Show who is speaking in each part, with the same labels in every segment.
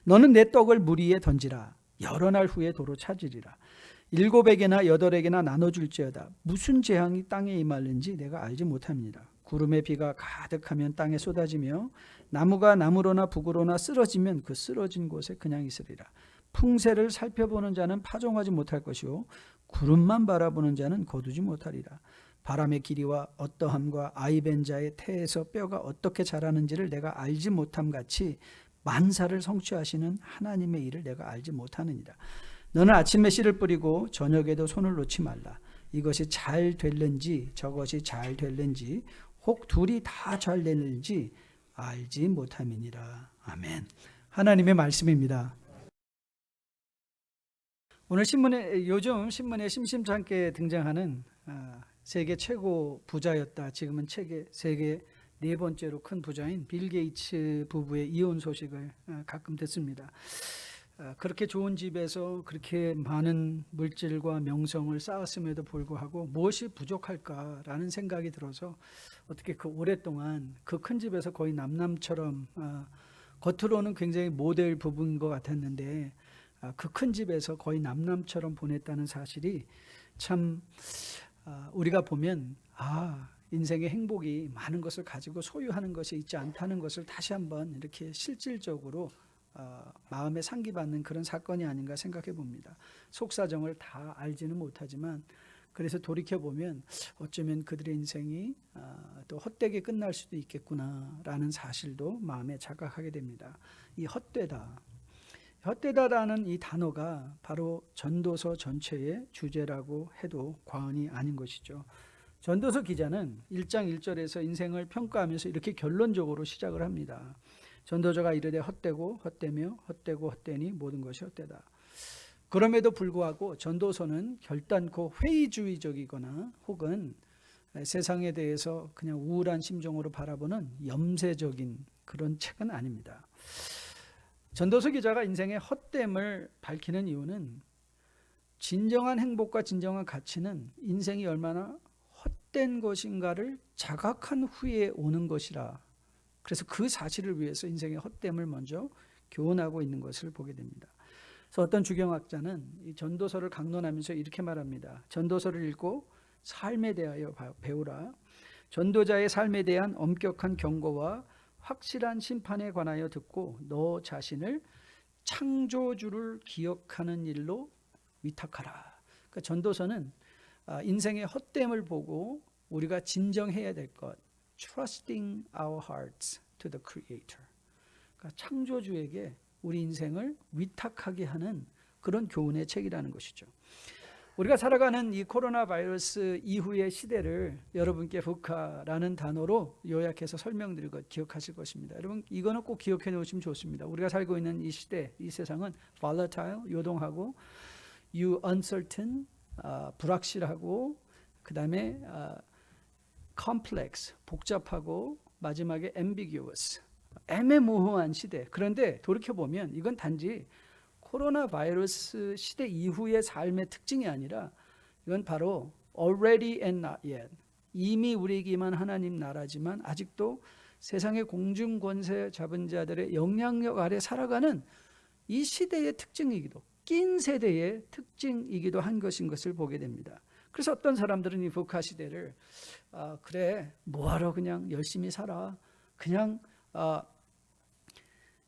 Speaker 1: 너는 내 떡을 물 위에 던지라. 여러 날 후에 도로 찾으리라. 7에게나 8에게나 나눠줄지어다. 무슨 재앙이 땅에 임하는지 내가 알지 못합니다. 구름에 비가 가득하면 땅에 쏟아지며 나무가 나무로나 북으로나 쓰러지면 그 쓰러진 곳에 그냥 있으리라. 풍세를 살펴보는 자는 파종하지 못할 것이요 구름만 바라보는 자는 거두지 못하리라. 바람의 길이와 어떠함과 아이벤 자의 태에서 뼈가 어떻게 자라는지를 내가 알지 못함 같이 만사를 성취하시는 하나님의 일을 내가 알지 못하느니라. 너는 아침에 씨를 뿌리고 저녁에도 손을 놓지 말라. 이것이 잘 될는지 저것이 잘 될는지 혹 둘이 다 잘 되는지 알지 못함이니라. 아멘. 하나님의 말씀입니다. 오늘 요즘 신문에 심심찮게 등장하는 세계 최고 부자였다. 지금은 세계 4번째로 큰 부자인 빌 게이츠 부부의 이혼 소식을 가끔 듣습니다. 그렇게 좋은 집에서 그렇게 많은 물질과 명성을 쌓았음에도 불구하고 무엇이 부족할까라는 생각이 들어서 어떻게 그 오랫동안 그 큰 집에서 거의 남남처럼 겉으로는 굉장히 모델 부부인 것 같았는데 그 큰 집에서 거의 남남처럼 보냈다는 사실이 참 우리가 보면 인생의 행복이 많은 것을 가지고 소유하는 것이 있지 않다는 것을 다시 한번 이렇게 실질적으로 마음에 상기받는 그런 사건이 아닌가 생각해 봅니다. 속사정을 다 알지는 못하지만 그래서 돌이켜보면 어쩌면 그들의 인생이 또 헛되게 끝날 수도 있겠구나라는 사실도 마음에 자각하게 됩니다. 이 헛되다라는 이 단어가 바로 전도서 전체의 주제라고 해도 과언이 아닌 것이죠. 전도서 기자는 1장 1절에서 인생을 평가하면서 이렇게 결론적으로 시작을 합니다. 전도자가 이르되 헛되고 헛되며 헛되고 헛되니 모든 것이 헛되다. 그럼에도 불구하고 전도서는 결단코 회의주의적이거나 혹은 세상에 대해서 그냥 우울한 심정으로 바라보는 염세적인 그런 책은 아닙니다. 전도서 기자가 인생의 헛됨을 밝히는 이유는 진정한 행복과 진정한 가치는 인생이 얼마나 헛된 것인가를 자각한 후에 오는 것이라. 그래서 그 사실을 위해서 인생의 헛됨을 먼저 교훈하고 있는 것을 보게 됩니다. 그래서 어떤 주경학자는 이 전도서를 강론하면서 이렇게 말합니다. 전도서를 읽고 삶에 대하여 배우라. 전도자의 삶에 대한 엄격한 경고와 확실한 심판에 관하여 듣고 너 자신을 창조주를 기억하는 일로 위탁하라. 그러니까 전도서는 인생의 헛됨을 보고 우리가 진정해야 될 것, Trusting our hearts to the Creator. 그러니까 창조주에게 우리 인생을 위탁하게 하는 그런 교훈의 책이라는 것이죠. 우리가 살아가는 이 코로나 바이러스 이후의 시대를 여러분께 VUCA라는 단어로 요약해서 설명드릴 것 기억하실 것입니다. 여러분 이거는 꼭 기억해 놓으시면 좋습니다. 우리가 살고 있는 이 시대, 이 세상은 volatile, 요동하고 uncertain, 불확실하고 그 다음에 complex, 복잡하고 마지막에 ambiguous, 애매모호한 시대. 그런데 돌이켜보면 이건 단지 코로나 바이러스 시대 이후의 삶의 특징이 아니라 이건 바로 already and not yet. 이미 우리에게만 하나님 나라지만 아직도 세상의 공중권세 잡은 자들의 영향력 아래 살아가는 이 시대의 특징이기도, 낀 세대의 특징이기도 한 것인 것을 보게 됩니다. 그래서 어떤 사람들은 이 VUCA 시대를 그래 뭐하러 그냥 열심히 살아, 그냥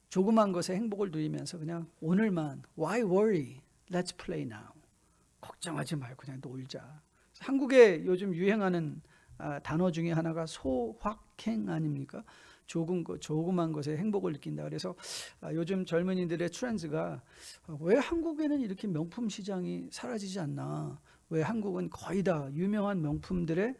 Speaker 1: 조그만 것에 행복을 누리면서 그냥 오늘만 why worry, let's play now. 걱정하지 말고 그냥 놀자. 한국에 요즘 유행하는 단어 중에 하나가 소확행 아닙니까? 조그만 것에 행복을 느낀다. 그래서 요즘 젊은이들의 트렌드가 왜 한국에는 이렇게 명품 시장이 사라지지 않나? 왜 한국은 거의 다 유명한 명품들의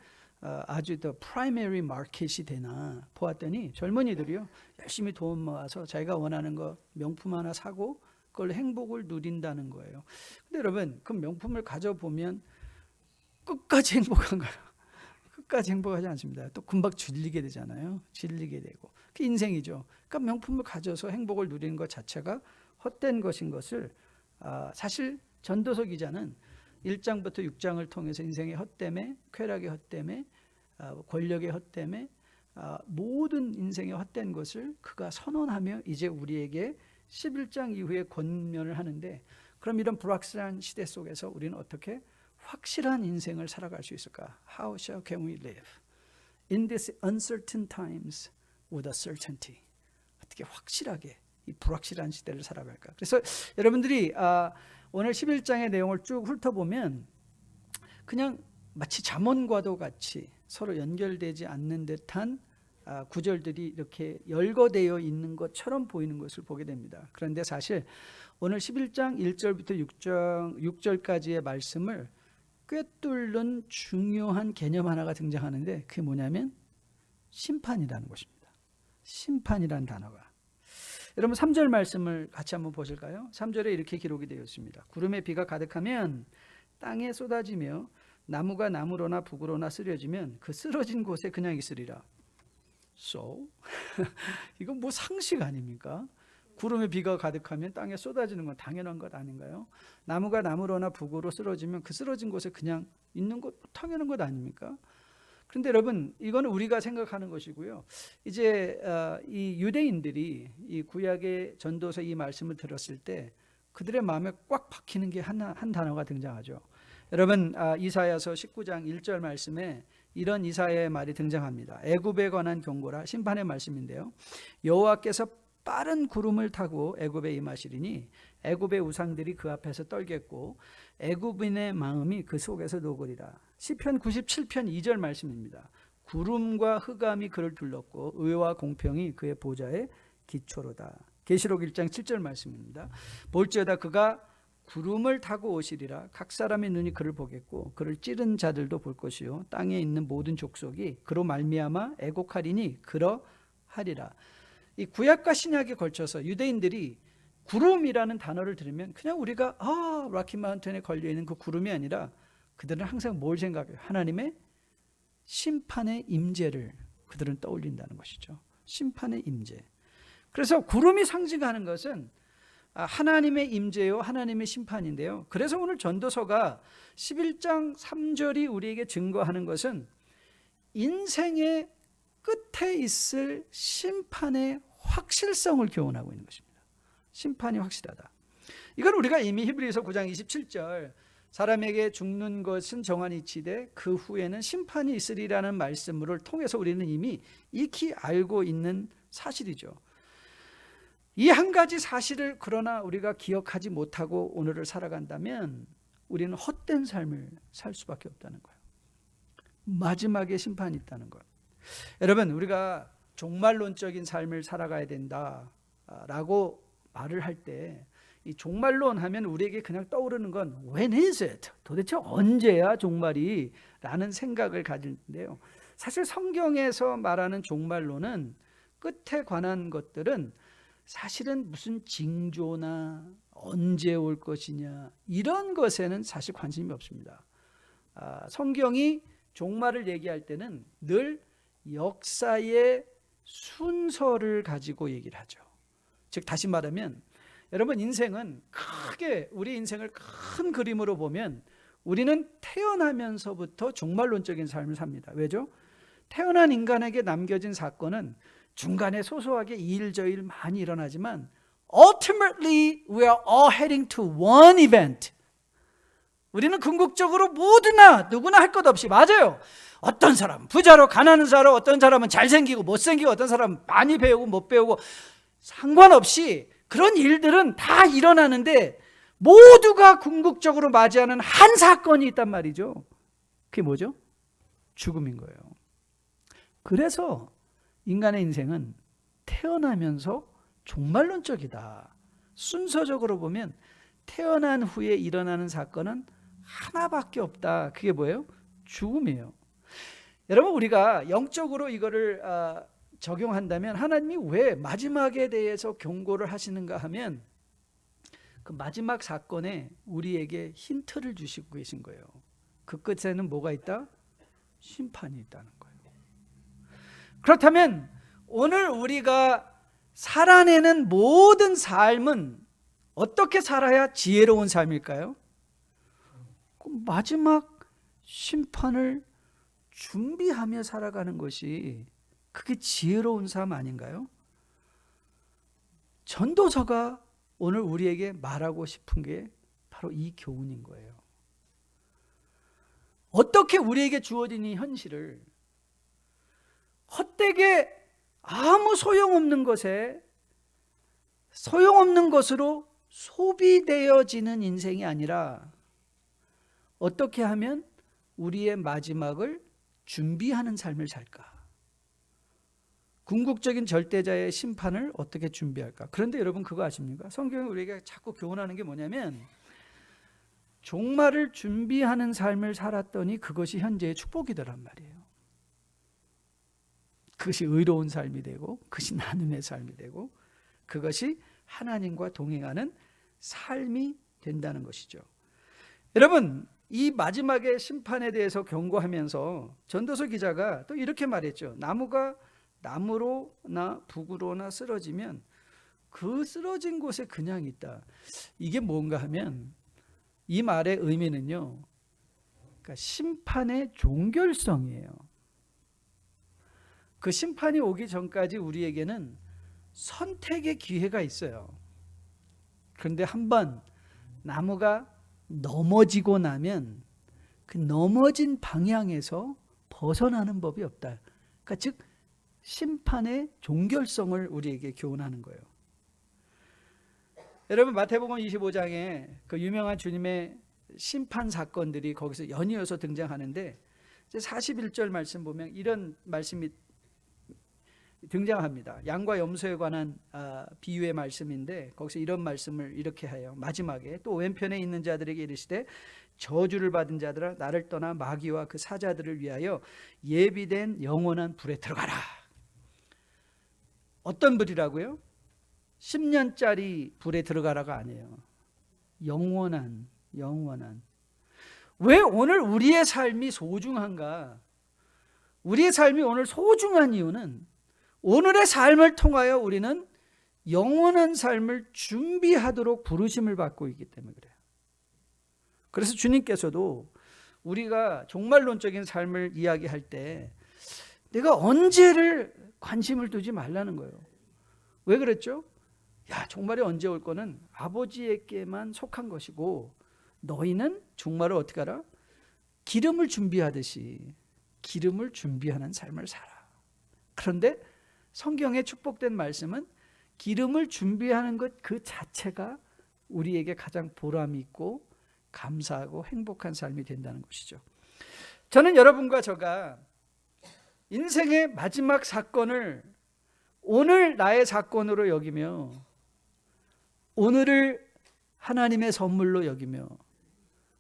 Speaker 1: 아주 더 프라이머리 마켓이 되나 보았더니 젊은이들이요 열심히 돈 모아서 자기가 원하는 거 명품 하나 사고 그걸 행복을 누린다는 거예요. 근데 여러분 그 명품을 가져보면 끝까지 행복한가요? 끝까지 행복하지 않습니다. 또 금방 질리게 되잖아요. 질리게 되고 그게 인생이죠. 그러니까 명품을 가져서 행복을 누리는 것 자체가 헛된 것인 것을 사실 전도서 기자는 1장부터 6장을 통해서 인생의 헛됨에, 쾌락의 헛됨에, 권력의 헛됨에 모든 인생의 헛된 것을 그가 선언하며 이제 우리에게 11장 이후에 권면을 하는데, 그럼 이런 불확실한 시대 속에서 우리는 어떻게 확실한 인생을 살아갈 수 있을까? How can we live in these uncertain times with a certainty? 어떻게 확실하게 이 불확실한 시대를 살아갈까? 그래서 여러분들이 오늘 11장의 내용을 쭉 훑어보면 그냥 마치 잠언과도 같이 서로 연결되지 않는 듯한 구절들이 이렇게 열거되어 있는 것처럼 보이는 것을 보게 됩니다. 그런데 사실 오늘 11장 1절부터 6절까지의 말씀을 꿰뚫는 중요한 개념 하나가 등장하는데, 그게 뭐냐면 심판이라는 것입니다. 심판이라는 단어가. 여러분 3절 말씀을 같이 한번 보실까요? 3절에 이렇게 기록이 되어 있습니다. 구름에 비가 가득하면 땅에 쏟아지며 나무가 나무로나 북으로나 쓰러지면 그 쓰러진 곳에 그냥 있으리라. So? 이건 뭐 상식 아닙니까? 구름에 비가 가득하면 땅에 쏟아지는 건 당연한 것 아닌가요? 나무가 나무로나 북으로 쓰러지면 그 쓰러진 곳에 그냥 있는 것 당연한 것 아닙니까? 그런데 여러분, 이거는 우리가 생각하는 것이고요. 이제 이 유대인들이 이 구약의 전도서 이 말씀을 들었을 때 그들의 마음에 꽉 박히는 게 한 단어가 등장하죠. 여러분, 이사야서 19장 1절 말씀에 이런 이사야의 말이 등장합니다. 애굽에 관한 경고라, 심판의 말씀인데요. 여호와께서 빠른 구름을 타고 애굽에 임하시리니 애굽의 우상들이 그 앞에서 떨겠고 애굽인의 마음이 그 속에서 녹으리라. 시편 97편 2절 말씀입니다. 구름과 흑암이 그를 둘렀고 의와 공평이 그의 보좌의 기초로다. 계시록 1장 7절 말씀입니다. 볼지어다 그가 구름을 타고 오시리라. 각 사람의 눈이 그를 보겠고 그를 찌른 자들도 볼 것이요 땅에 있는 모든 족속이 그로 말미암아 애곡하리니 그러하리라. 이 구약과 신약에 걸쳐서 유대인들이 구름이라는 단어를 들으면 그냥 우리가 락키 마운틴에 걸려있는 그 구름이 아니라 그들은 항상 뭘 생각해요? 하나님의 심판의 임재를 그들은 떠올린다는 것이죠. 심판의 임재. 그래서 구름이 상징하는 것은 하나님의 임재요 하나님의 심판인데요. 그래서 오늘 전도서가 11장 3절이 우리에게 증거하는 것은 인생의 끝에 있을 심판의 확실성을 교훈하고 있는 것입니다. 심판이 확실하다. 이건 우리가 이미 히브리서 9장 27절 사람에게 죽는 것은 정한이 이치되 그 후에는 심판이 있으리라는 말씀을 통해서 우리는 이미 익히 알고 있는 사실이죠. 이 한 가지 사실을 그러나 우리가 기억하지 못하고 오늘을 살아간다면 우리는 헛된 삶을 살 수밖에 없다는 거예요. 마지막에 심판이 있다는 것. 여러분, 우리가 종말론적인 삶을 살아가야 된다라고 말을 할 때 이 종말론 하면 우리에게 그냥 떠오르는 건 When is it? 도대체 언제야 종말이? 라는 생각을 가지는데요. 사실 성경에서 말하는 종말론은 끝에 관한 것들은 사실은 무슨 징조나 언제 올 것이냐 이런 것에는 사실 관심이 없습니다. 성경이 종말을 얘기할 때는 늘 역사의 순서를 가지고 얘기를 하죠. 즉 다시 말하면 여러분, 인생은 크게 우리 인생을 큰 그림으로 보면 우리는 태어나면서부터 종말론적인 삶을 삽니다. 왜죠? 태어난 인간에게 남겨진 사건은 중간에 소소하게 이일저일 많이 일어나지만 Ultimately we are all heading to one event. 우리는 궁극적으로 누구나 할 것 없이, 맞아요, 어떤 사람은 부자로 가난한 자로, 어떤 사람은 잘생기고 못생기고, 어떤 사람은 많이 배우고 못 배우고, 상관없이 그런 일들은 다 일어나는데 모두가 궁극적으로 맞이하는 한 사건이 있단 말이죠. 그게 뭐죠? 죽음인 거예요. 그래서 인간의 인생은 태어나면서 종말론적이다. 순서적으로 보면 태어난 후에 일어나는 사건은 하나밖에 없다. 그게 뭐예요? 죽음이에요. 여러분, 우리가 영적으로 이거를 적용한다면 하나님이 왜 마지막에 대해서 경고를 하시는가 하면 그 마지막 사건에 우리에게 힌트를 주시고 계신 거예요. 그 끝에는 뭐가 있다? 심판이 있다는 거예요. 그렇다면 오늘 우리가 살아내는 모든 삶은 어떻게 살아야 지혜로운 삶일까요? 마지막 심판을 준비하며 살아가는 것이 그게 지혜로운 삶 아닌가요? 전도서가 오늘 우리에게 말하고 싶은 게 바로 이 교훈인 거예요. 어떻게 우리에게 주어진 이 현실을 헛되게 아무 소용없는 것으로 소비되어지는 인생이 아니라 어떻게 하면 우리의 마지막을 준비하는 삶을 살까? 궁극적인 절대자의 심판을 어떻게 준비할까? 그런데 여러분 그거 아십니까? 성경이 우리에게 자꾸 교훈하는 게 뭐냐면 종말을 준비하는 삶을 살았더니 그것이 현재의 축복이더란 말이에요. 그것이 의로운 삶이 되고 그것이 나눔의 삶이 되고 그것이 하나님과 동행하는 삶이 된다는 것이죠. 여러분, 이 마지막의 심판에 대해서 경고하면서 전도서 기자가 또 이렇게 말했죠. 나무가 남으로나 북으로나 쓰러지면 그 쓰러진 곳에 그냥 있다. 이게 뭔가 하면 이 말의 의미는요, 그러니까 심판의 종결성이에요. 그 심판이 오기 전까지 우리에게는 선택의 기회가 있어요. 그런데 한번 나무가 넘어지고 나면 그 넘어진 방향에서 벗어나는 법이 없다. 그러니까 즉 심판의 종결성을 우리에게 교훈하는 거예요. 여러분, 마태복음 25장에 그 유명한 주님의 심판 사건들이 거기서 연이어서 등장하는데 41절 말씀 보면 이런 말씀이 등장합니다. 양과 염소에 관한 비유의 말씀인데 거기서 이런 말씀을 이렇게 해요. 마지막에 또 왼편에 있는 자들에게 이르시되 저주를 받은 자들아 나를 떠나 마귀와 그 사자들을 위하여 예비된 영원한 불에 들어가라. 어떤 불이라고요? 10년짜리 불에 들어가라가 아니에요. 영원한. 왜 오늘 우리의 삶이 소중한가? 우리의 삶이 오늘 소중한 이유는 오늘의 삶을 통하여 우리는 영원한 삶을 준비하도록 부르심을 받고 있기 때문에 그래요. 그래서 주님께서도 우리가 종말론적인 삶을 이야기할 때 내가 언제를 관심을 두지 말라는 거예요. 왜 그랬죠? 종말이 언제 올 거는 아버지에게만 속한 것이고 너희는 종말을 어떻게 하라? 기름을 준비하듯이 기름을 준비하는 삶을 살아. 그런데 성경의 축복된 말씀은 기름을 준비하는 것 그 자체가 우리에게 가장 보람이 있고 감사하고 행복한 삶이 된다는 것이죠. 저는 여러분과 저가 인생의 마지막 사건을 오늘 나의 사건으로 여기며 오늘을 하나님의 선물로 여기며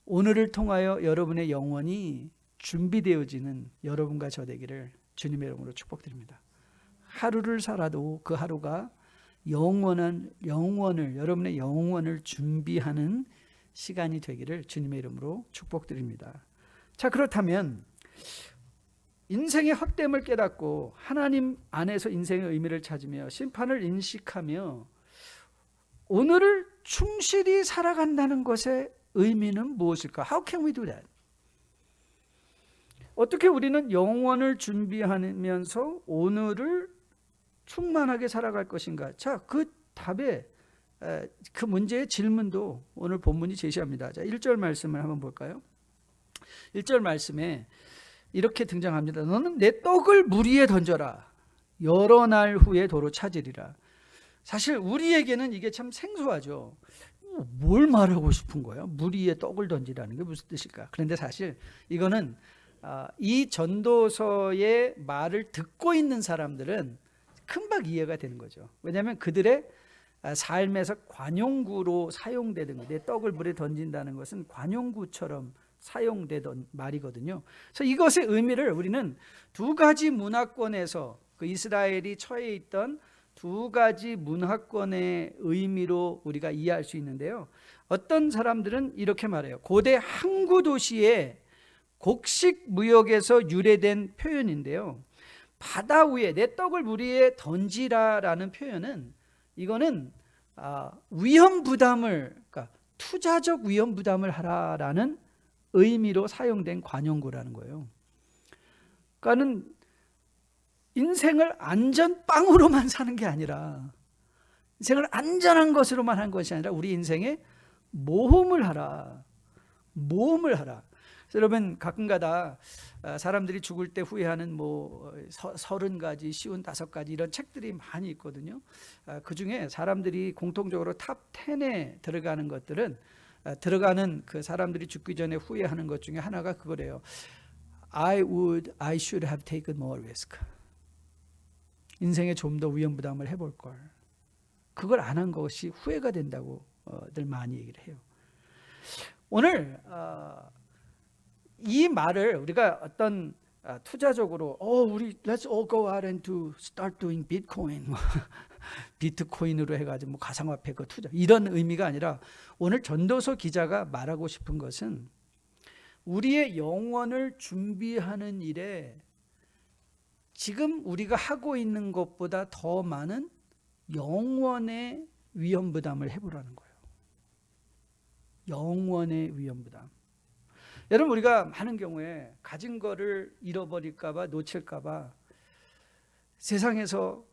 Speaker 1: 오늘을 통하여 여러분의 영혼이 준비되어지는 여러분과 저 되기를 주님의 이름으로 축복드립니다. 하루를 살아도 그 하루가 여러분의 영혼을 준비하는 시간이 되기를 주님의 이름으로 축복드립니다. 자, 그렇다면 인생의 헛됨을 깨닫고 하나님 안에서 인생의 의미를 찾으며 심판을 인식하며 오늘을 충실히 살아간다는 것의 의미는 무엇일까? How can we do that? 어떻게 우리는 영원을 준비하면서 오늘을 충만하게 살아갈 것인가? 자, 그 답에 그 문제의 질문도 오늘 본문이 제시합니다. 자, 1절 말씀을 한번 볼까요? 1절 말씀에 이렇게 등장합니다. 너는 내 떡을 물 위에 던져라. 여러 날 후에 도로 찾으리라. 사실 우리에게는 이게 참 생소하죠. 뭘 말하고 싶은 거예요? 물 위에 떡을 던지라는 게 무슨 뜻일까? 그런데 사실 이거는 이 전도서의 말을 듣고 있는 사람들은 금방 이해가 되는 거죠. 왜냐하면 그들의 삶에서 관용구로 사용되는 거예요. 내 떡을 물에 던진다는 것은 관용구처럼 사용되던 말이거든요. 그래서 이것의 의미를 우리는 두 가지 문화권에서 그 이스라엘이 처해 있던 두 가지 문화권의 의미로 우리가 이해할 수 있는데요. 어떤 사람들은 이렇게 말해요. 고대 항구 도시의 곡식 무역에서 유래된 표현인데요. 바다 위에 내 떡을 물 위에 던지라라는 표현은 이거는 위험 부담을, 그러니까 투자적 위험 부담을 하라라는 의미로 사용된 관용구라는 거예요. 그러니까는 인생을 안전빵으로만 사는 게 아니라 인생을 안전한 것으로만 한 것이 아니라 우리 인생에 모험을 하라. 모험을 하라. 여러분 가끔가다 사람들이 죽을 때 후회하는 뭐 30가지, 55가지 이런 책들이 많이 있거든요. 그 중에 사람들이 공통적으로 탑 10에 들어가는 것들은 들어가는 그 사람들이 죽기 전에 후회하는 것 중에 하나가 그거래요. I should have taken more risk. 인생에 좀 더 위험부담을 해볼 걸. 그걸 안 한 것이 후회가 된다고들 많이 얘기를 해요. 오늘 이 말을 우리가 어떤 투자적으로 우리 let's all go out and to start doing Bitcoin 비트코인으로 해가지고 뭐 가상화폐 그 투자 이런 의미가 아니라 오늘 전도서 기자가 말하고 싶은 것은 우리의 영혼을 준비하는 일에 지금 우리가 하고 있는 것보다 더 많은 영원의 위험부담을 해보라는 거예요. 영원의 위험부담. 여러분 우리가 많은 경우에 가진 거를 잃어버릴까봐 놓칠까봐 세상에서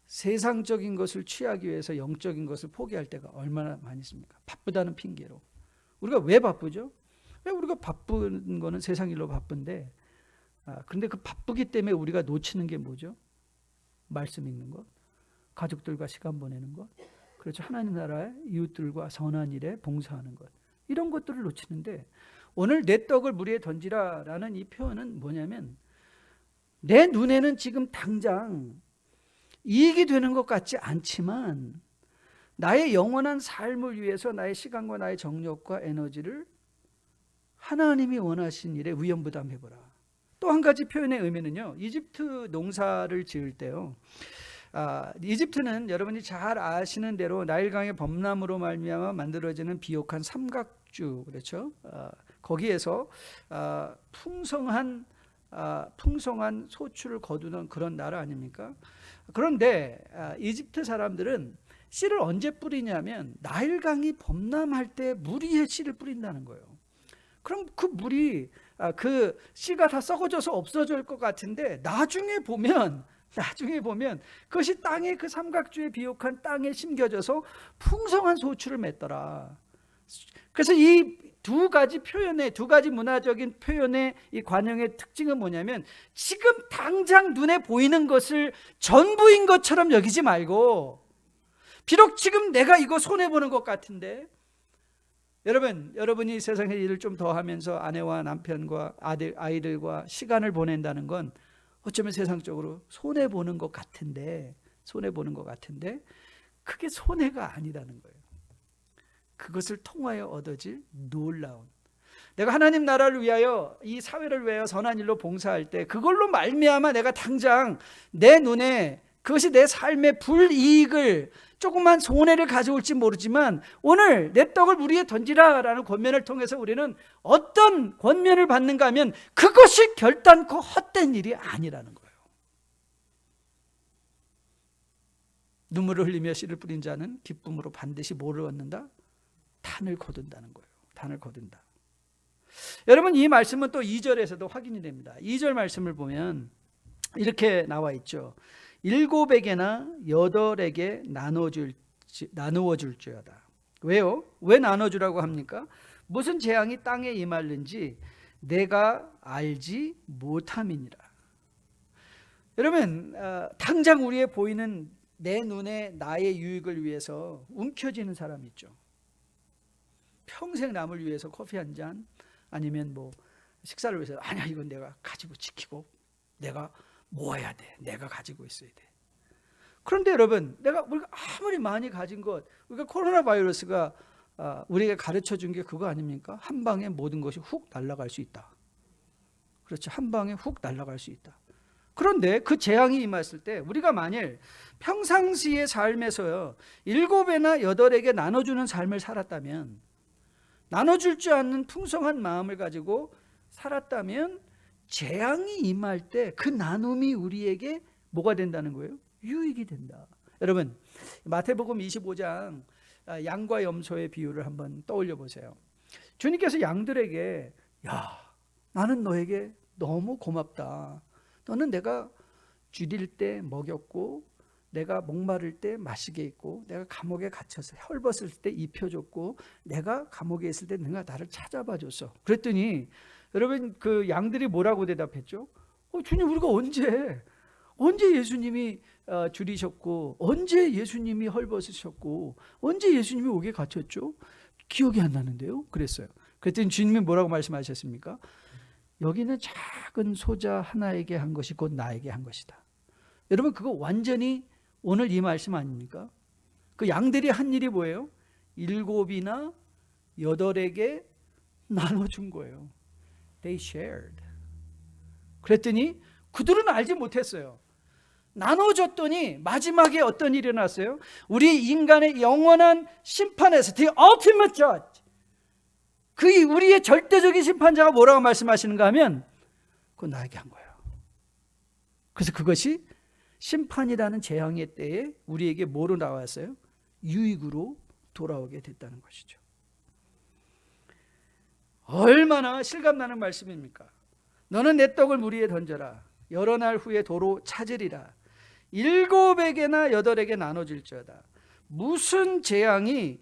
Speaker 1: 세상적인 것을 취하기 위해서 영적인 것을 포기할 때가 얼마나 많이 있습니까? 바쁘다는 핑계로. 우리가 왜 바쁘죠? 왜 우리가 바쁜 거는 세상 일로 바쁜데 그런데 그 바쁘기 때문에 우리가 놓치는 게 뭐죠? 말씀 읽는 것, 가족들과 시간 보내는 것, 그렇죠. 하나님 나라의 이웃들과 선한 일에 봉사하는 것, 이런 것들을 놓치는데 오늘 내 떡을 무리에 던지라라는 이 표현은 뭐냐면 내 눈에는 지금 당장 이익이 되는 것 같지 않지만 나의 영원한 삶을 위해서 나의 시간과 나의 정력과 에너지를 하나님이 원하신 일에 위험부담해보라. 또 한 가지 표현의 의미는요, 이집트 농사를 지을 때요, 이집트는 여러분이 잘 아시는 대로 나일강의 범람으로 말미암아 만들어지는 비옥한 삼각주, 그렇죠? 거기에서 풍성한 소출을 거두는 그런 나라 아닙니까? 그런데 이집트 사람들은 씨를 언제 뿌리냐면 나일강이 범람할 때 물 위에 씨를 뿌린다는 거예요. 그럼 그 물이 그 씨가 다 썩어져서 없어질 것 같은데 나중에 보면 그것이 땅에 그 삼각주의 비옥한 땅에 심겨져서 풍성한 소출을 맺더라. 그래서 이 두 가지 문화적인 표현의 이 관용의 특징은 뭐냐면 지금 당장 눈에 보이는 것을 전부인 것처럼 여기지 말고, 비록 지금 내가 이거 손해보는 것 같은데, 여러분이 세상의 일을 좀 더 하면서 아내와 남편과 아이들과 시간을 보낸다는 건 어쩌면 세상적으로 손해보는 것 같은데 그게 손해가 아니라는 거예요. 그것을 통하여 얻어질 놀라운, 내가 하나님 나라를 위하여 이 사회를 위하여 선한 일로 봉사할 때 그걸로 말미암아 내가 당장 내 눈에 그것이 내 삶의 불이익을 조그만 손해를 가져올지 모르지만 오늘 내 떡을 물 위에 던지라라는 권면을 통해서 우리는 어떤 권면을 받는가 하면 그것이 결단코 헛된 일이 아니라는 거예요. 눈물을 흘리며 씨를 뿌린 자는 기쁨으로 반드시 뭐를 얻는다? 단을 거둔다는 거예요. 단을 거둔다. 여러분 이 말씀은 또 2절에서도 확인이 됩니다. 2절 말씀을 보면 이렇게 나와 있죠. 7에게나 8에게 나누어 줄지어다. 왜요? 왜 나눠주라고 합니까? 무슨 재앙이 땅에 임하는지 내가 알지 못함이니라. 여러분 당장 우리의 보이는 내 눈에 나의 유익을 위해서 움켜쥐는 사람 있죠. 평생 남을 위해서 커피 한 잔 아니면 뭐 식사를 위해서 아니야 이건 내가 가지고 지키고 내가 모아야 돼. 내가 가지고 있어야 돼. 그런데 여러분 우리가 아무리 많이 가진 것, 우리가 코로나 바이러스가 우리에게 가르쳐 준 게 그거 아닙니까? 한 방에 모든 것이 훅 날아갈 수 있다. 그렇죠. 한 방에 훅 날아갈 수 있다. 그런데 그 재앙이 임했을 때 우리가 만일 평상시의 삶에서요 7에나 8에게 나눠주는 삶을 살았다면, 나눠줄 줄 아는 풍성한 마음을 가지고 살았다면 재앙이 임할 때 그 나눔이 우리에게 뭐가 된다는 거예요? 유익이 된다. 여러분 마태복음 25장 양과 염소의 비유를 한번 떠올려 보세요. 주님께서 양들에게 나는 너에게 너무 고맙다. 너는 내가 줄일 때 먹였고 내가 목마를 때 마시게 했고, 내가 감옥에 갇혀서 헐벗을 때 입혀줬고, 내가 감옥에 있을 때 내가 나를 찾아봐 줬어. 그랬더니 여러분 그 양들이 뭐라고 대답했죠? 주님, 우리가 언제 예수님이 줄이셨고, 언제 예수님이 헐벗으셨고, 언제 예수님이 옥에 갇혔죠? 기억이 안 나는데요. 그랬어요. 그랬더니 주님이 뭐라고 말씀하셨습니까? 여기는 작은 소자 하나에게 한 것이 곧 나에게 한 것이다. 여러분, 그거 완전히 오늘 이 말씀 아닙니까? 그 양들이 한 일이 뭐예요? 7이나 8에게 나눠준 거예요. They shared. 그랬더니 그들은 알지 못했어요. 나눠줬더니 마지막에 어떤 일이 일어났어요? 우리 인간의 영원한 심판에서 The ultimate judge, 우리의 절대적인 심판자가 뭐라고 말씀하시는가 하면 그건 나에게 한 거예요. 그래서 그것이 심판이라는 재앙의 때에 우리에게 뭐로 나왔어요? 유익으로 돌아오게 됐다는 것이죠. 얼마나 실감나는 말씀입니까? 너는 내 떡을 물 위에 던져라. 여러 날 후에 도로 찾으리라. 7에게나 8에게 나눠질지어다. 무슨 재앙이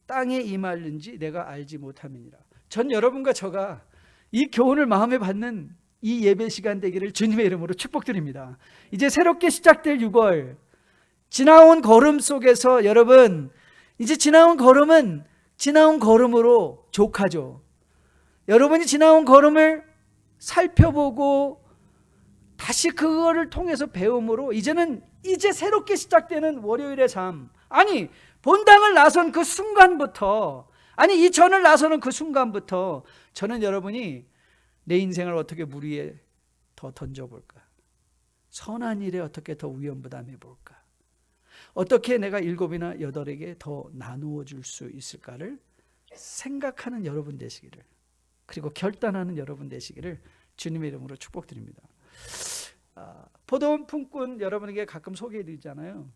Speaker 1: 땅에 임하는지 내가 알지 못함이니라. 전 여러분과 저가 이 교훈을 마음에 받는 이 예배 시간 되기를 주님의 이름으로 축복드립니다. 이제 새롭게 시작될 6월, 지나온 걸음 속에서 여러분, 이제 지나온 걸음은 지나온 걸음으로 족하죠. 여러분이 지나온 걸음을 살펴보고 다시 그거를 통해서 배움으로 이제 새롭게 시작되는 월요일의 삶, 아니 본당을 나선 그 순간부터, 아니 이 전을 나서는 그 순간부터 저는 여러분이 내 인생을 어떻게 물 위에 더 던져볼까? 선한 일에 어떻게 더 위험부담해 볼까? 어떻게 내가 7이나 8에게 더 나누어 줄 수 있을까를 생각하는 여러분 되시기를, 그리고 결단하는 여러분 되시기를 주님의 이름으로 축복드립니다. 포도원 품꾼 여러분에게 가끔 소개해 드리잖아요.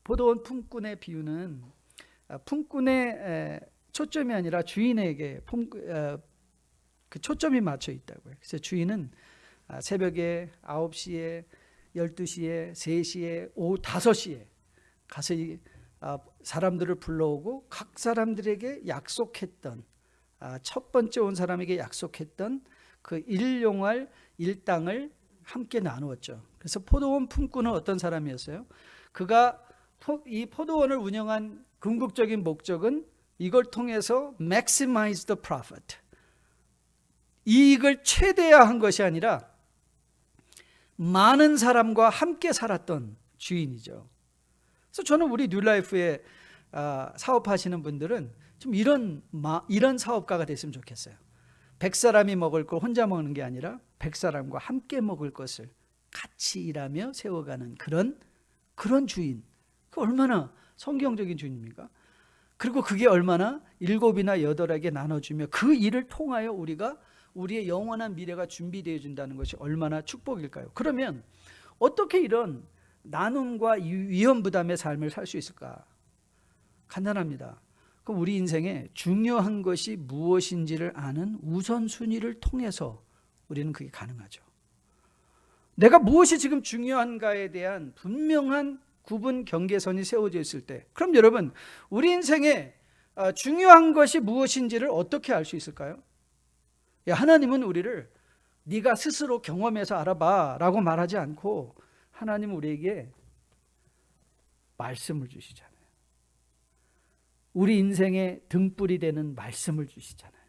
Speaker 1: 포도원 품꾼의 비유는 품꾼의 초점이 아니라 주인에게 그 초점이 맞춰 있다고요. 그래서 주인은 새벽에 9시에 12시에 3시에 오후 5시에 가서 사람들을 불러오고 각 사람들에게 약속했던, 첫 번째 온 사람에게 약속했던 그 일용할 일당을 함께 나누었죠. 그래서 포도원 품꾼은 어떤 사람이었어요? 그가 이 포도원을 운영한 궁극적인 목적은 이걸 통해서 maximize the profit, 이익을 최대화한 것이 아니라 많은 사람과 함께 살았던 주인이죠. 그래서 저는 우리 뉴라이프에 사업하시는 분들은 좀 이런 사업가가 됐으면 좋겠어요. 100사람이 먹을 걸 혼자 먹는 게 아니라 100사람과 함께 먹을 것을 같이 일하며 세워가는 그런 주인. 그 얼마나 성경적인 주인입니까? 그리고 그게 얼마나 7이나 8에게 나눠주며 그 일을 통하여 우리의 영원한 미래가 준비되어 준다는 것이 얼마나 축복일까요? 그러면 어떻게 이런 나눔과 위험 부담의 삶을 살 수 있을까? 간단합니다. 그럼 우리 인생에 중요한 것이 무엇인지를 아는 우선순위를 통해서 우리는 그게 가능하죠. 내가 무엇이 지금 중요한가에 대한 분명한 구분 경계선이 세워져 있을 때, 그럼 여러분 우리 인생에 중요한 것이 무엇인지를 어떻게 알 수 있을까요? 하나님은 우리를 네가 스스로 경험해서 알아봐 라고 말하지 않고 하나님은 우리에게 말씀을 주시잖아요. 우리 인생의 등불이 되는 말씀을 주시잖아요.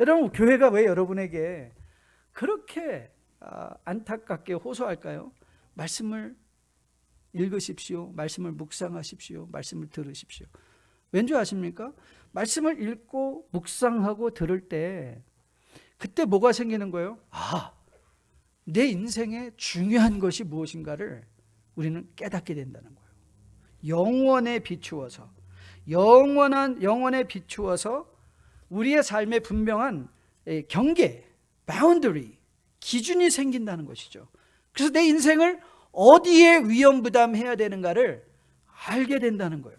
Speaker 1: 여러분, 교회가 왜 여러분에게 그렇게 안타깝게 호소할까요? 말씀을 읽으십시오. 말씀을 묵상하십시오. 말씀을 들으십시오. 왠지 아십니까? 말씀을 읽고 묵상하고 들을 때 그때 뭐가 생기는 거예요? 내 인생에 중요한 것이 무엇인가를 우리는 깨닫게 된다는 거예요. 영원에 비추어서 우리의 삶에 분명한 경계, 바운더리, 기준이 생긴다는 것이죠. 그래서 내 인생을 어디에 위험부담해야 되는가를 알게 된다는 거예요.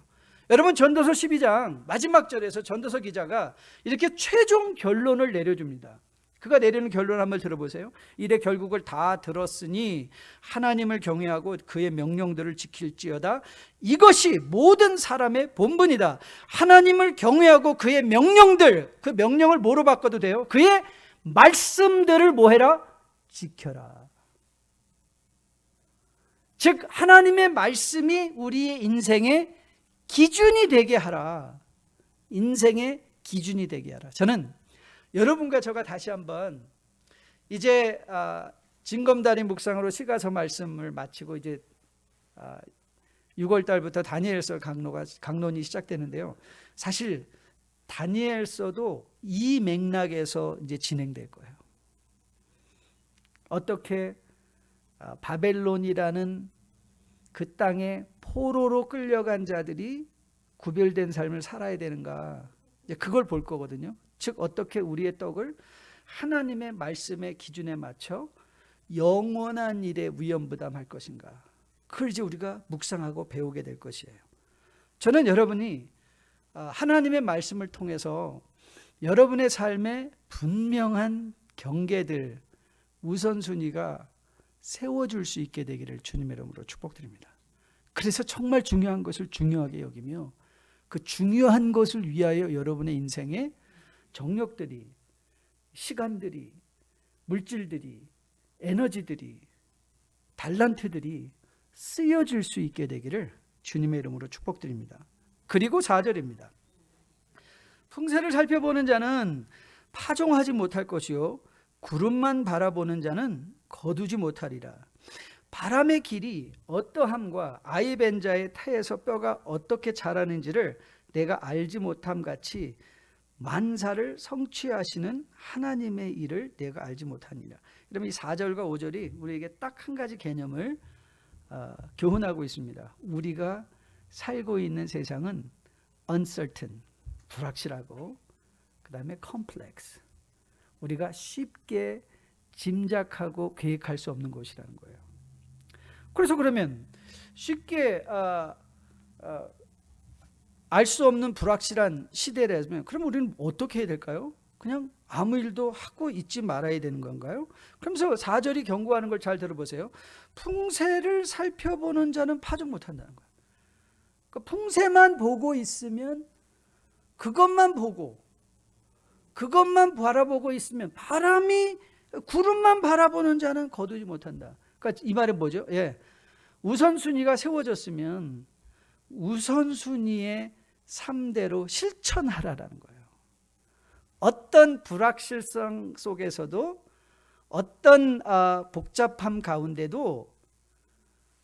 Speaker 1: 여러분, 전도서 12장 마지막 절에서 전도서 기자가 이렇게 최종 결론을 내려줍니다. 그가 내리는 결론을 한번 들어보세요. 이래 결국을 다 들었으니 하나님을 경외하고 그의 명령들을 지킬지어다. 이것이 모든 사람의 본분이다. 하나님을 경외하고 그의 명령들, 그 명령을 뭐로 바꿔도 돼요? 그의 말씀들을 뭐해라? 지켜라. 즉 하나님의 말씀이 우리의 인생의 기준이 되게 하라. 인생의 기준이 되게 하라. 저는 여러분과 저가 다시 한번 이제 징검다리 묵상으로 시가서 말씀을 마치고 이제 6월 달부터 다니엘서 강론이 시작되는데요. 사실 다니엘서도 이 맥락에서 이제 진행될 거예요. 어떻게 바벨론이라는 그 땅에 포로로 끌려간 자들이 구별된 삶을 살아야 되는가, 그걸 볼 거거든요. 즉 어떻게 우리의 떡을 하나님의 말씀의 기준에 맞춰 영원한 일에 위험부담할 것인가, 그걸 이제 우리가 묵상하고 배우게 될 것이에요. 저는 여러분이 하나님의 말씀을 통해서 여러분의 삶에 분명한 경계들, 우선순위가 세워줄 수 있게 되기를 주님의 이름으로 축복드립니다. 그래서 정말 중요한 것을 중요하게 여기며 그 중요한 것을 위하여 여러분의 인생에 정력들이, 시간들이, 물질들이, 에너지들이, 달란트들이 쓰여질 수 있게 되기를 주님의 이름으로 축복드립니다. 그리고 4절입니다. 풍세를 살펴보는 자는 파종하지 못할 것이요 구름만 바라보는 자는 거두지 못하리라. 바람의 길이 어떠함과 아이벤자의 태에서 뼈가 어떻게 자라는지를 내가 알지 못함 같이 만사를 성취하시는 하나님의 일을 내가 알지 못하니라. 그러면 이 4절과 5절이 우리에게 딱 한 가지 개념을 교훈하고 있습니다. 우리가 살고 있는 세상은 uncertain, 불확실하고, 그 다음에 complex, 우리가 쉽게 짐작하고 계획할 수 없는 것이라는 거예요. 그래서 그러면 쉽게 알 수 없는 불확실한 시대라면 그럼 우리는 어떻게 해야 될까요? 그냥 아무 일도 하고 있지 말아야 되는 건가요? 그러면서 4절이 경고하는 걸 잘 들어보세요. 풍세를 살펴보는 자는 파종 못한다는 거예요. 그러니까 풍세만 보고 있으면, 그것만 보고 그것만 바라보고 있으면, 바람이 구름만 바라보는 자는 거두지 못한다. 그러니까 이 말은 뭐죠? 우선순위가 세워졌으면 우선순위의 3대로 실천하라라는 거예요. 어떤 불확실성 속에서도, 어떤 복잡함 가운데도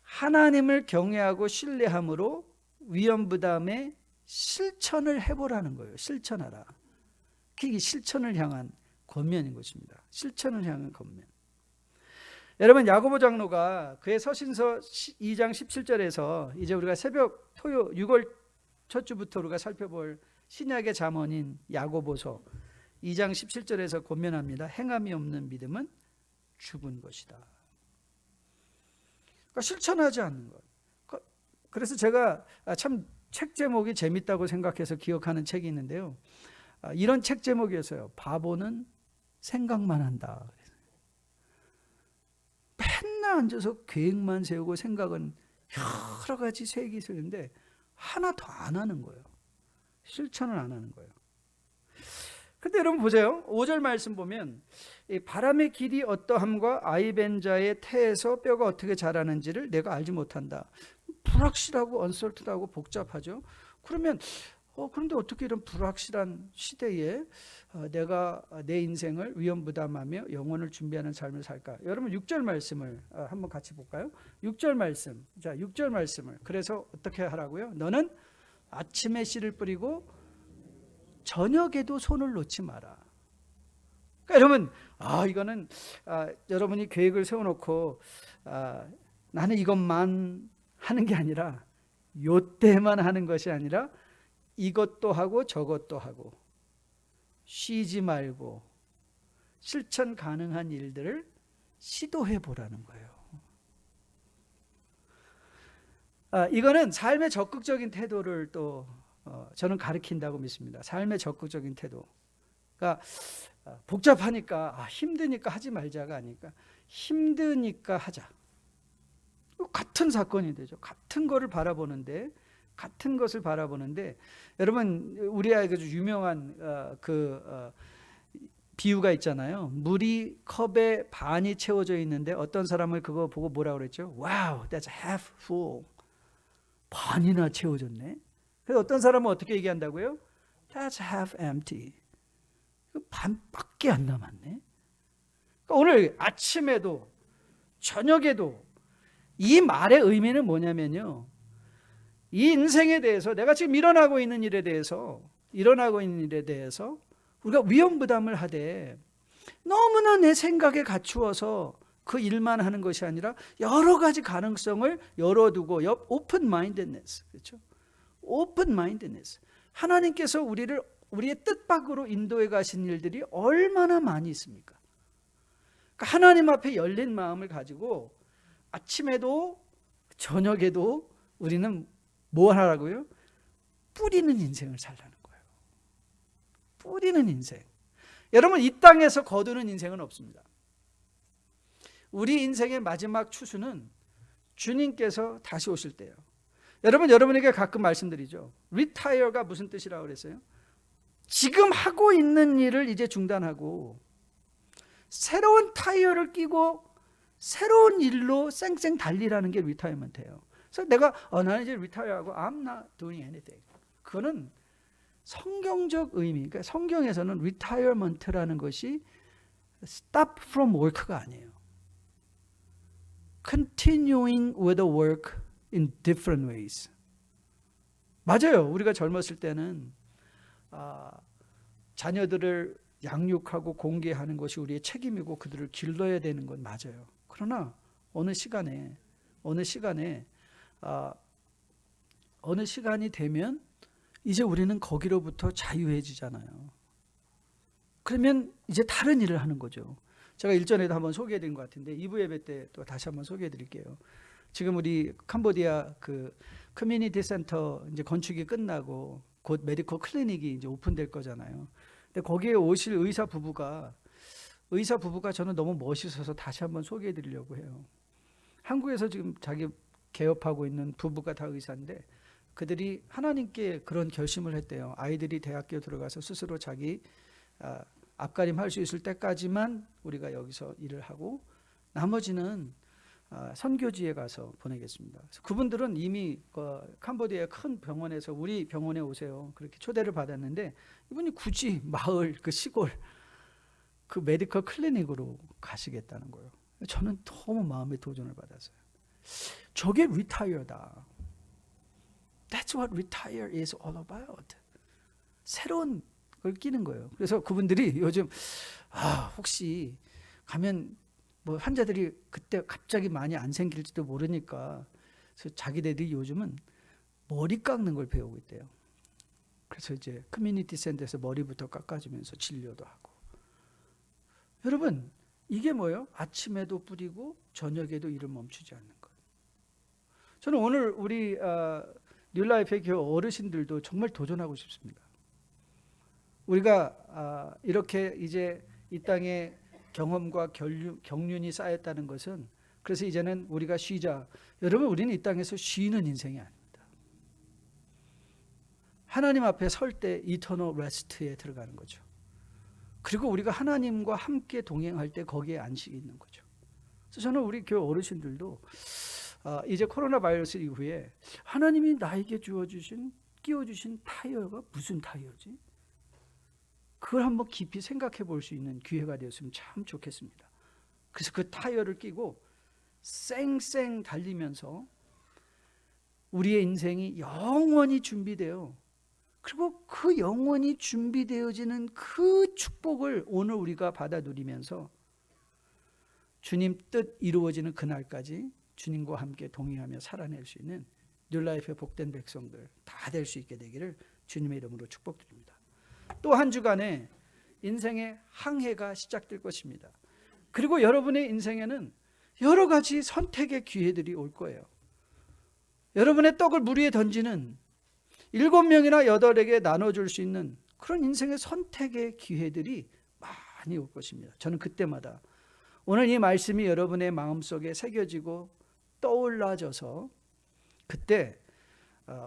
Speaker 1: 하나님을 경외하고 신뢰함으로 위험부담의 실천을 해보라는 거예요. 실천하라. 그게 실천을 향한 권면인 것입니다. 실천을 향한 권면. 여러분, 야고보 장로가 그의 서신서 2장 17절에서 이제 우리가 새벽 토요 6월 첫 주부터 우리가 살펴볼 신약의 잠언인 야고보서 2장 17절에서 권면합니다. 행함이 없는 믿음은 죽은 것이다. 그러니까 실천하지 않는 것. 그래서 제가 참 책 제목이 재밌다고 생각해서 기억하는 책이 있는데요. 이런 책 제목이었어요. 바보는 생각만 한다. 맨날 앉아서 계획만 세우고 생각은 여러 가지 세기 있었는데 하나도 안 하는 거예요. 실천을 안 하는 거예요. 근데 여러분 보세요. 5절 말씀 보면 이 바람의 길이 어떠함과 아이벤자의 태에서 뼈가 어떻게 자라는지를 내가 알지 못한다. 불확실하고 언설트하고 복잡하죠. 그러면 그런데 어떻게 이런 불확실한 시대에 내가 내 인생을 위험부담하며 영혼을 준비하는 삶을 살까? 여러분 6절 말씀을 한번 같이 볼까요? 6절 말씀. 자, 6절 말씀을. 그래서 어떻게 하라고요? 너는 아침에 씨를 뿌리고 저녁에도 손을 놓지 마라. 그러니까 여러분, 이거는 여러분이 계획을 세워놓고 나는 이것만 하는 게 아니라, 요때만 하는 것이 아니라 이것도 하고 저것도 하고 쉬지 말고 실천 가능한 일들을 시도해 보라는 거예요. 이거는 삶의 적극적인 태도를 또 저는 가르친다고 믿습니다. 삶의 적극적인 태도. 그러니까 복잡하니까 힘드니까 하지 말자가 아니까 힘드니까 하자. 같은 사건이 되죠. 같은 것을 바라보는데 여러분 우리 아이가 유명한 비유가 있잖아요. 물이 컵에 반이 채워져 있는데 어떤 사람을 그거 보고 뭐라고 그랬죠? Wow, that's half full. 반이나 채워졌네. 그래서 어떤 사람은 어떻게 얘기한다고요? That's half empty. 반밖에 안 남았네. 그러니까 오늘 아침에도 저녁에도 이 말의 의미는 뭐냐면요. 이 인생에 대해서 내가 지금 일어나고 있는 일에 대해서 우리가 위험부담을 하되 너무나 내 생각에 갖추어서 그 일만 하는 것이 아니라 여러 가지 가능성을 열어두고 오픈 마인드니스, 그렇죠? 오픈 마인드니스. 하나님께서 우리를 우리의 뜻 밖으로 인도해 가신 일들이 얼마나 많이 있습니까? 그러니까 하나님 앞에 열린 마음을 가지고 아침에도 저녁에도 우리는 뭐 하라고요? 뿌리는 인생을 살라는 거예요. 뿌리는 인생. 여러분 이 땅에서 거두는 인생은 없습니다. 우리 인생의 마지막 추수는 주님께서 다시 오실 때예요. 여러분에게 가끔 말씀드리죠. retire가 무슨 뜻이라고 그랬어요? 지금 하고 있는 일을 이제 중단하고 새로운 타이어를 끼고 새로운 일로 쌩쌩 달리라는 게 리타이어먼트예요. 그래서 내가 나는 이제 리타이어하고 I'm not doing anything. 그거는 성경적 의미, 그러니까 성경에서는 retirement라는 것이 stop from work가 아니에요. Continuing with the work in different ways. 맞아요. 우리가 젊었을 때는 자녀들을 양육하고 공개하는 것이 우리의 책임이고 그들을 길러야 되는 건 맞아요. 그러나 어느 시간이 되면 이제 우리는 거기로부터 자유해지잖아요. 그러면 이제 다른 일을 하는 거죠. 제가 일전에도 한번 소개해드린 것 같은데 2부 예배 때 또 다시 한번 소개해드릴게요. 지금 우리 캄보디아 그 커뮤니티 센터 이제 건축이 끝나고 곧 메디컬 클리닉이 이제 오픈될 거잖아요. 근데 거기에 오실 의사 부부가 저는 너무 멋있어서 다시 한번 소개해드리려고 해요. 한국에서 지금 자기 개업하고 있는 부부가 다 의사인데 그들이 하나님께 그런 결심을 했대요. 아이들이 대학교 들어가서 스스로 자기 앞가림 할 수 있을 때까지만 우리가 여기서 일을 하고 나머지는 선교지에 가서 보내겠습니다. 그래서 그분들은 이미 캄보디아 큰 병원에서 우리 병원에 오세요. 그렇게 초대를 받았는데 이분이 굳이 마을 그 시골 그 메디컬 클리닉으로 가시겠다는 거예요. 저는 너무 마음에 도전을 받았어요. 저게 retire다. That's what retire is all about. 새로운 걸 끼는 거예요. 그래서 그분들이 요즘 혹시 가면 뭐 환자들이 그때 갑자기 많이 안 생길지도 모르니까 그래서 자기들이 요즘은 머리 깎는 걸 배우고 있대요. 그래서 이제 커뮤니티 센터에서 머리부터 깎아주면서 진료도 하고. 여러분 이게 뭐예요? 아침에도 뿌리고 저녁에도 일을 멈추지 않는 것. 저는 오늘 우리 뉴라이프의 교회 어르신들도 정말 도전하고 싶습니다. 우리가 이렇게 이제 이 땅에 경험과 경륜이 쌓였다는 것은 그래서 이제는 우리가 쉬자. 여러분 우리는 이 땅에서 쉬는 인생이 아닙니다. 하나님 앞에 설 때 이터널 레스트에 들어가는 거죠. 그리고 우리가 하나님과 함께 동행할 때 거기에 안식이 있는 거죠. 그래서 저는 우리 교회 어르신들도 이제 코로나 바이러스 이후에 하나님이 나에게 끼워주신 타이어가 무슨 타이어지? 그걸 한번 깊이 생각해 볼 수 있는 기회가 되었으면 참 좋겠습니다. 그래서 그 타이어를 끼고 쌩쌩 달리면서 우리의 인생이 영원히 준비되어 그리고 그 영원히 준비되어지는 그 축복을 오늘 우리가 받아 누리면서 주님 뜻 이루어지는 그날까지 주님과 함께 동행하며 살아낼 수 있는 뉴라이프의 복된 백성들 다 될 수 있게 되기를 주님의 이름으로 축복드립니다. 또 한 주간에 인생의 항해가 시작될 것입니다. 그리고 여러분의 인생에는 여러 가지 선택의 기회들이 올 거예요. 여러분의 떡을 물 위에 던지는 7명이나 8에게 나눠줄 수 있는 그런 인생의 선택의 기회들이 많이 올 것입니다. 저는 그때마다 오늘 이 말씀이 여러분의 마음속에 새겨지고 떠올라져서 그때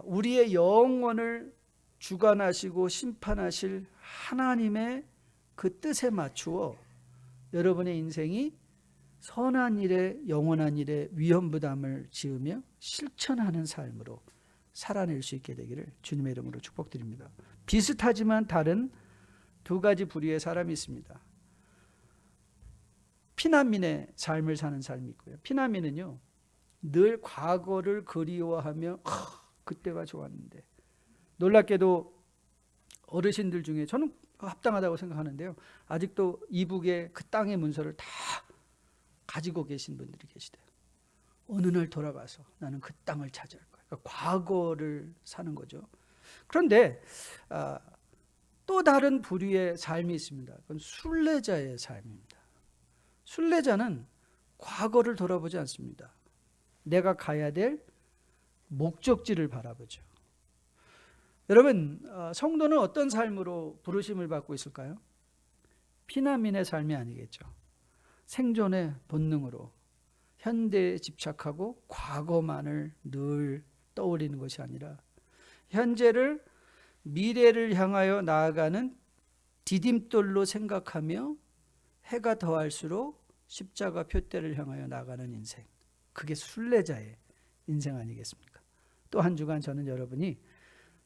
Speaker 1: 우리의 영혼을 주관하시고 심판하실 하나님의 그 뜻에 맞추어 여러분의 인생이 선한 일에 영원한 일에 위험부담을 지으며 실천하는 삶으로 살아낼 수 있게 되기를 주님의 이름으로 축복드립니다. 비슷하지만 다른 두 가지 부류의 사람이 있습니다. 피난민의 삶을 사는 사람이 있고요. 피난민은요, 늘 과거를 그리워하며 그때가 좋았는데, 놀랍게도 어르신들 중에 저는 합당하다고 생각하는데요, 아직도 이북의 그 땅의 문서를 다 가지고 계신 분들이 계시대요. 어느 날 돌아가서 나는 그 땅을 차지할 거야. 그러니까 과거를 사는 거죠. 그런데 또 다른 부류의 삶이 있습니다. 그건 순례자의 삶입니다. 순례자는 과거를 돌아보지 않습니다. 내가 가야 될 목적지를 바라보죠. 여러분, 성도는 어떤 삶으로 부르심을 받고 있을까요? 피난민의 삶이 아니겠죠. 생존의 본능으로 현대에 집착하고 과거만을 늘 떠올리는 것이 아니라 현재를 미래를 향하여 나아가는 디딤돌로 생각하며 해가 더할수록 십자가 표대를 향하여 나아가는 인생, 그게 순례자의 인생 아니겠습니까? 또 한 주간 저는 여러분이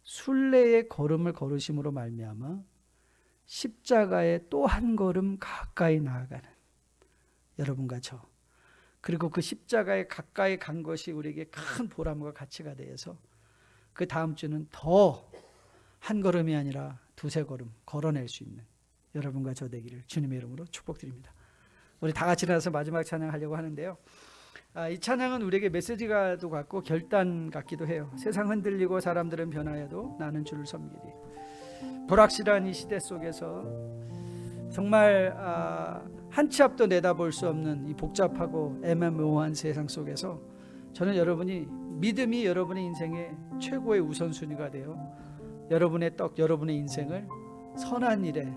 Speaker 1: 순례의 걸음을 걸으심으로 말미암아 십자가에 또 한 걸음 가까이 나아가는 여러분과 저, 그리고 그 십자가에 가까이 간 것이 우리에게 큰 보람과 가치가 되어서 그 다음 주는 더 한 걸음이 아니라 두세 걸음 걸어낼 수 있는 여러분과 저 되기를 주님의 이름으로 축복드립니다. 우리 다 같이 일어나서 마지막 찬양하려고 하는데요, 이 찬양은 우리에게 메시지가도 같고 결단 같기도 해요. 세상 흔들리고 사람들은 변하여도 나는 주를 섬기리. 불확실한 이 시대 속에서 정말 한 치 앞도 내다볼 수 없는 이 복잡하고 애매모호한 세상 속에서 저는 여러분이 믿음이 여러분의 인생의 최고의 우선순위가 되어 여러분의 여러분의 인생을 선한 일에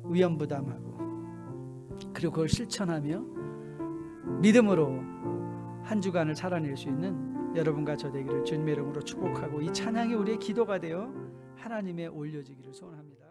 Speaker 1: 위험부담하고 그리고 그걸 실천하며 믿음으로 한 주간을 살아낼 수 있는 여러분과 저 되기를 주님의 이름으로 축복하고, 이 찬양이 우리의 기도가 되어 하나님의 올려지기를 소원합니다.